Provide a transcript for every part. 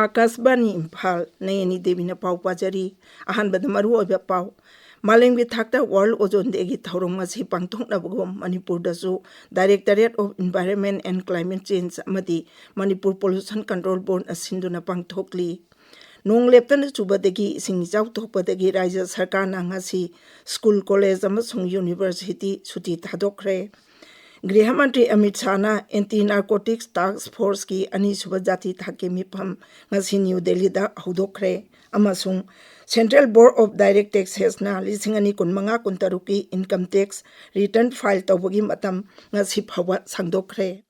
Akashbani Imphal Nayani Devi na pau pajari ahanbada maru oiba pau Malengbi thakta World Ozone Day gi thauram asi pangthok na bagom Manipur dasu Directorate of Environment and Climate Change amadi Manipur Pollution Control Board asinduna pangthokli nong leptana chubadagi ising jaw thokpadagi Rajya Sarkar na ngasi school college amasung university suti thadokre Grihamantri Amit Shahna Anti-Narcotics Task Force ki ani subajati thake mifam ngasi New Delhi da hudokre amasung Central Board of Direct Taxes na lisingani kunmanga kuntaruki income tax return file tawagi matam ngasi phawa sangdokre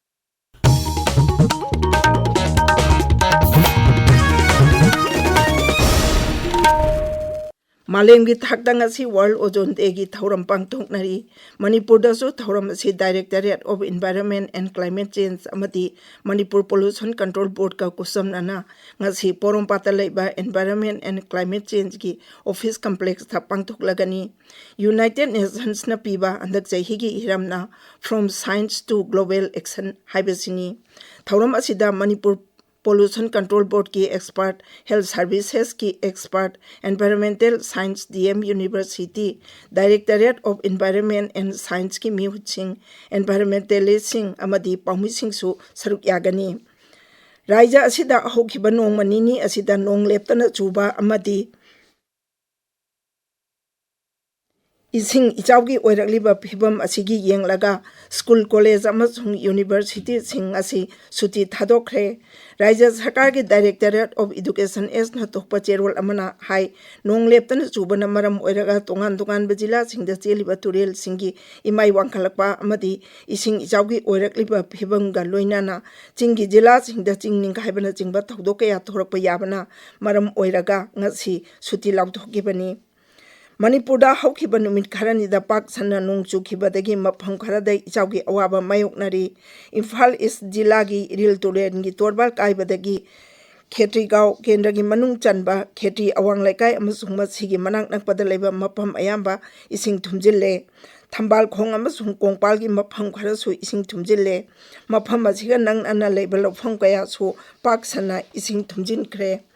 Malengbi thakta ngasi World Ozone Day gi thauram pangthoknari Manipur dasu thauram asi Directorate of Environment and Climate Change amadi Manipur Pollution Control Board ka kusamnana ngasi Porompata leiba Environment and Climate Change gi Office Complex tha pangthoklagani United Nations na piba andak jahi gi hiramna From Science to Global Action haibasini thauram asida Manipur Pollution Control Board ki expert, Health Services ki expert, Environmental Science DM University, Directorate of Environment and Science ki mihutsing, Environmentalist amadi paumising su saruk yagani. Raja asida hokiba nong manini asida nong leptana chuba amadi Ising ichawgi oirakliba phibam asigi yenglaga school college amasung university sing asi suti thadokre Rajya Sarkar ki Directorate of Education as na tokpa cherol amana hai nong leptana chubana maram oiraga tongan bajila singda cheliba turel singi imai wangkhalakpa amadi ising ichawgi oirakliba phibam ga loinana chingi jila singda chingning haibana chingba thodokya ya thorakpa yabana maram oiraga ngasi suti lautokibani Manipurda haukiba numit kharani da pak sanna nong chukibadagi mafam kharada ichawgi awaba mayoknari Imphal is jilagi ril turen gi torbal kaibadagi khetri gaw kendragi manung chanba khetri awang laikai amasung masigi manak nakpada leba mafam ayamba ising thumjille thambal khong amasung kongpal gi mafam kharasu ising thumjille mafam asiga nang ana leba lofam kaya su pak sanna ising thumjinkre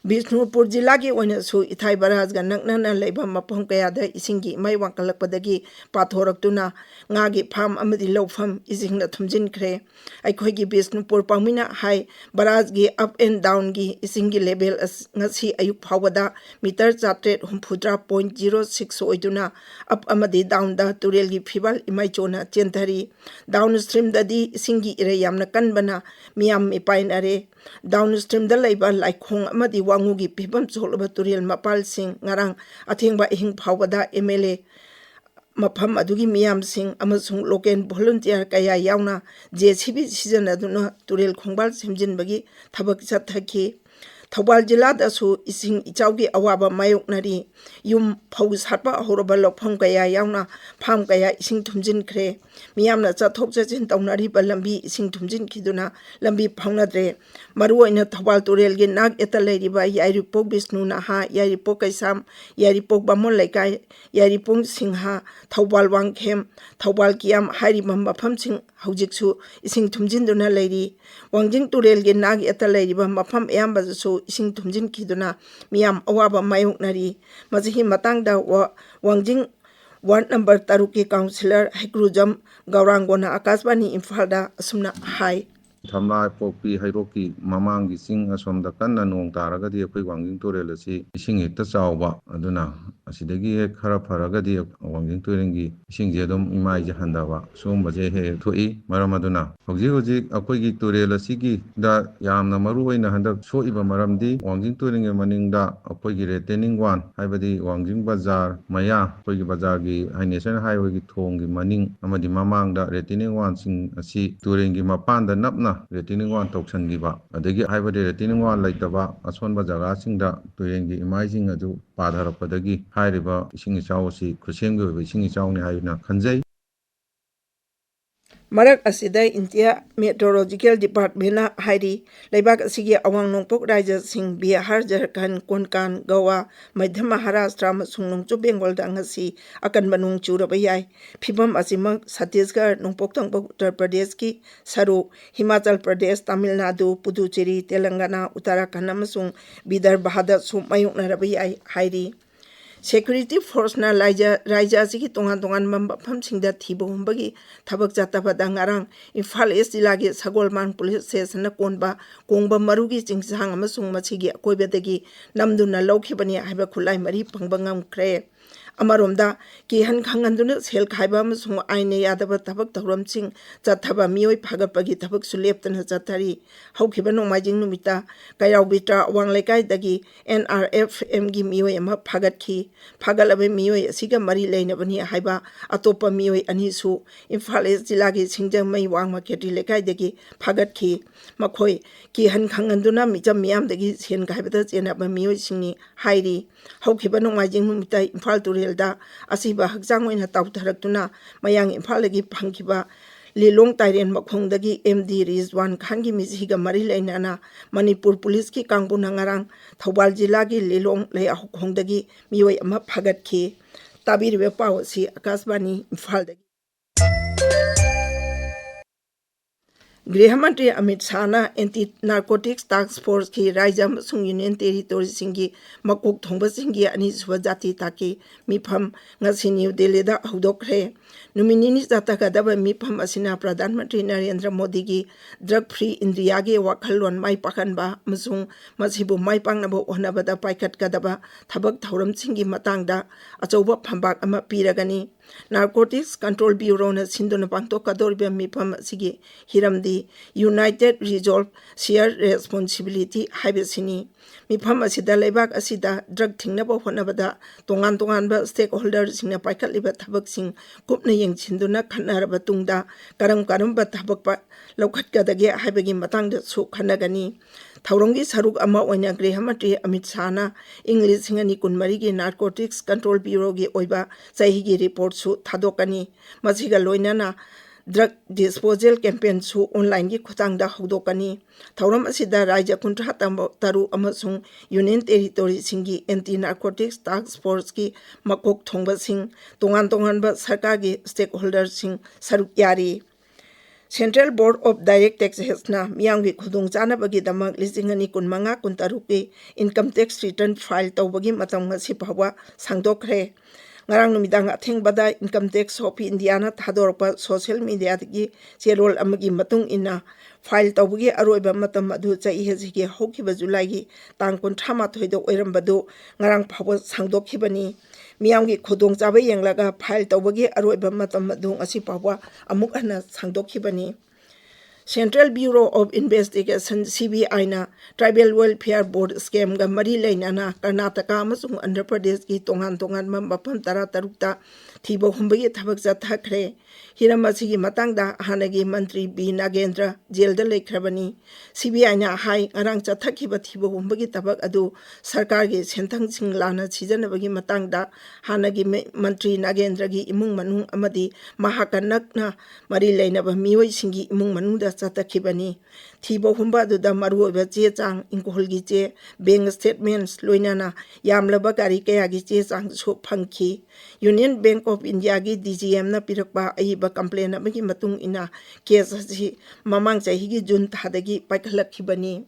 Bishnupur Jilagi Wanasu Itai Baraz Ganakna Labor Mapong Kayada Isingi Mai Wankalakpadagi Pathoraktuna Ngagi Pam Amadi Lofam Ising the Tumjin Kre Aikogi Bishnupur Pamina High Barazgi up and down gi Isingi level as Nasi Ayuk Pawada meter chapter Humputra .06 oiduna up Amadi down the Turelgi Fibal Imaichona Chentari downstream Dadi Isingi Irayamna Kanbana Miam Ipainare downstream the labor like Hong Amadi Wangugi Pibam Solaba Turiel Mapal Singh Ngarang Athingba Ihing Pawada MLA Mapam Adugi Miam Singh Amasung Loken volunteer Kaya Yauna JCB season Aduna Turel Kongbal Simjin Bagi Tabak Sataki Thawal Jilada su ising ichawgi awaba mayoknari yum phaus hatpa horaba lopam kaya yauna pham kaya ising thumjin kre miyamna chathok chachin tawnari ba lambi ising thumjin khiduna lambi phaunadre maruoina thawal turel gi nak etalairiba yairipok Bisnu naha yairipok kaisam yairipok bamon laikai yairipong singha thawal wangkhem thawal kiam hairiba mafam sing haujiksu ising thumjinduna leiri wangjing turel gi nak etalairiba mafam ayamba su ising thumjin khiduna miyam awaba mayoknari majihi matangda wangjing ward number taruki councillor Haikrujam Gaurangona Akashbani Imphal asumna hai Thamla Popi Hairoki Mamangi Sing Asomda Kanna Nong Taragadi Wangjing Turelasi Sing it Sauba Aduna Asidagi Kara Paragadi Wangjing Turingi Sing Jedum Imai Jahandava Sum Baje Tui Maramaduna Hoji Akogi Turelasigi da Yamna Maru in the Handa So Iba Maramdi Wangjing Turing Maninda Akogi retaining one Haibadi Wangjing Bazar Maya Kogi Bazargi Haination Highway Tongi Maning Amadi Mamang retaining one Sing Asi Turingi Mapanda Napna retaining one toxin give up. Adagi Hybrid retaining one like the Aswan Bazaga sing the Turingi imaging a do Padar Padagi, High River, Sing Chausi, Kusingo, Sing Chowni Haina, Kanzai. Marak asida India Meteorological Department hairi leibak asigi awang nongpok raja sing Bihar, Jharkhand, Konkan, Goa, Madhya Maharashtra amasung nongchu Bengal da ngasi akan banung churaba yai. Phibam asimak Chhattisgarh, nongpok tangpok Uttar Pradesh ki saru, Himachal Pradesh, Tamil Nadu, Puducherry, Telangana, Uttarakhand amasung Vidarbha da mayoknaraba yai hairi. Security Force na Raija asigi tongan mafamsingda thiba humbagi thabak jattabada ngarang Imphal East jilagi Sagolman Police Station na konba kongba marugi chingsang amasung masigi akoibadagi namduna lawkhibani haiba khulai mari phangba ngamkhre. Amaromda kihan khanganduna sel khaiba amasung aine yadaba thabak tawramsing chathaba mioi phagatpagi thabak suleptana chathari. Haukiba nongmaijing numita kayaubitra wanglaikai dagi NRFM gi mioi ama phagatki phagalabe mioi asiga mari leinabani haiba atopa mioi anisu Imphal East jilagi singjang mai wangma keti lekai dagi phagatki makhoi kihan khanganduna micham miyam dagi sen khaibada chenaba mioi singni hairi. Haukiba nongmaijing numita Imphal da asiba hakjang oina tawtharaktuna mayang Imphal-gi phangkiba Lilong Tairen makhongdagi MD Rizwan Khan gi misiga mari leinana Manipur Police ki kangbuna ngarang Thobal jilagi Lilong lei ahokongdagi mioi ama phagatki. Tabiribe paw si Akashbani Imphal dagi. Grihamantri Amit Shah na Anti-Narcotics Task Force ki Raija amasung Union Territory singi makok thongba singi ani suba jati taki mifam ngasi New Delhi da hudokre. Numinini jatakadaba mifam asina Pradhan Mantri Narendra Modi gi Drug Free India gi wakhalon mai pakanba amasung masibu mai pangnaba onabada paikatkadaba thabak thauram singi matangda achauba phambak ama piragani. Narcotics Control Bureau na sinduna pangtokadoriba mifam asigi hiramdi United Resolve Shared Responsibility haibasini. Mifam asida leibak asida drug thingnaba honabada tongan stakeholders singna paikatliba thabaksing kupna yengchinduna khanaraba tungda karamba thabakpa laukhatkadage haibagi matangda su khanagani. Thaurongi saruk ama oina Grihamantri Amit Shah na English singani kunmari gi Narcotics Control Bureau gi oiba chahigi report su thadokani. Masiga loinana Drug Disposal Campaign su online gi khutangda hudokani. Thauram asida Raija kuntra taru amasung Union Territory singi Anti-Narcotics Task Force ki makok thongba sing tongan ba sarkar gi stakeholders sing saruk yari. Central Board of Direct Taxes na miyanggi khudung chanabagi damak lisingani kunmanga kuntaruki income tax return file tawbagi matam ngasi phawa sangdokre. Ngarang numidang athengbada Income Tax of India na thadorpa social media gi cherol amagi matung ina file tawbagi aroiba matam adu chai hejigi hokiba July gi tang 38 do oirambadu ngarang phawa sangdokhibani. Miyamgi khudong chaba yenglaga file tawbagi aroiba matam adu asi phawa amuk hana sangdokhibani. Central Bureau of Investigation CBI na Tribal Welfare Board scam ga mari leinana Karnataka amasung Andhra Pradesh ki tongan mafam tara tarukta thiba humbagi thabak jathakre. Hiram asigi matangda hanagi Mantri B Nagendra jailda leikrabani. CBI na hai ngarang chathakiba thiba humbagi tabak adu sarkar gi senthang sing lana sijanabagi matangda hanagi Mantri Nagendra gi imung manung amadi mahakanakna mari leinaba mioi singi imung manungda chatakibani. Thiba humba aduda maruoiba che chang ingkolgi che bank statements loinana yamlaba gari kaya gi che chang su phangki. Union Bank of India gi DGM na pirakpa aiba complain amagi matung ina case asi mamang chahi gi June thadagi paikhalakibani.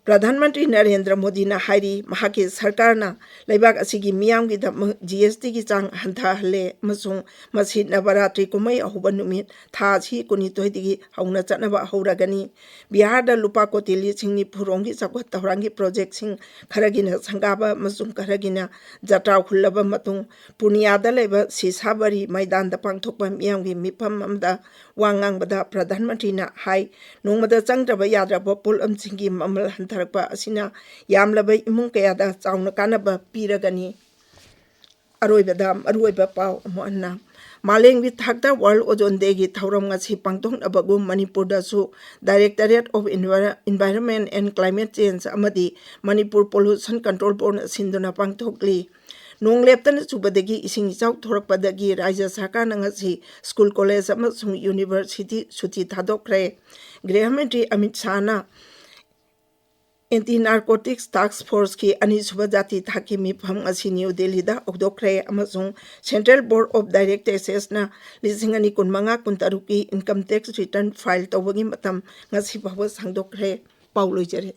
Pradhan Mantri Narendra Modi na hairi mahaki sarkar na leibak asigi miyamgi GST gi chang hanthahle masung masi navaratri kumai ahuba numit tha si kunitoi digi hauna chanaba hauragani. Bihar da lupa koti lisingni phurongi chakwa tawrangi project sing kharagina sangaba masung kharagina jatra hullaba matung Purnia da leba Sisabari Maidan da pangthokpa miyamgi mifam amda wangang bada Pradhan Mantri na hai nongmada changdraba yadraba pol amsingi mamal hantarakpa asina yamlaba imung kayada chauna kanaba piragani. Aroiba paw amoanna Maleng with Thakta World Ozone Day gi thauram ngasi pangtong abagum Manipur da su Directorate of Environment and Climate Change amadi Manipur Pollution Control Board sinduna pangthokli. Nong leptana chubadagi ising ichau thorakpadagi Rajya Sarkarna ngasi school college amasung university suti thadokre. Gृहमंत्री Amit Shah ना anti narcotics task force की अनिसुबा जाति थाकी मिफम असी new Delhi दा औदोखरे अमसुंग central board of directors ना लिसिंग अनि कुनमंगा कुनतरुकी income tax return file तौबगी मतम ngasi बाबा सांगदोखरे पाउलोइजरे।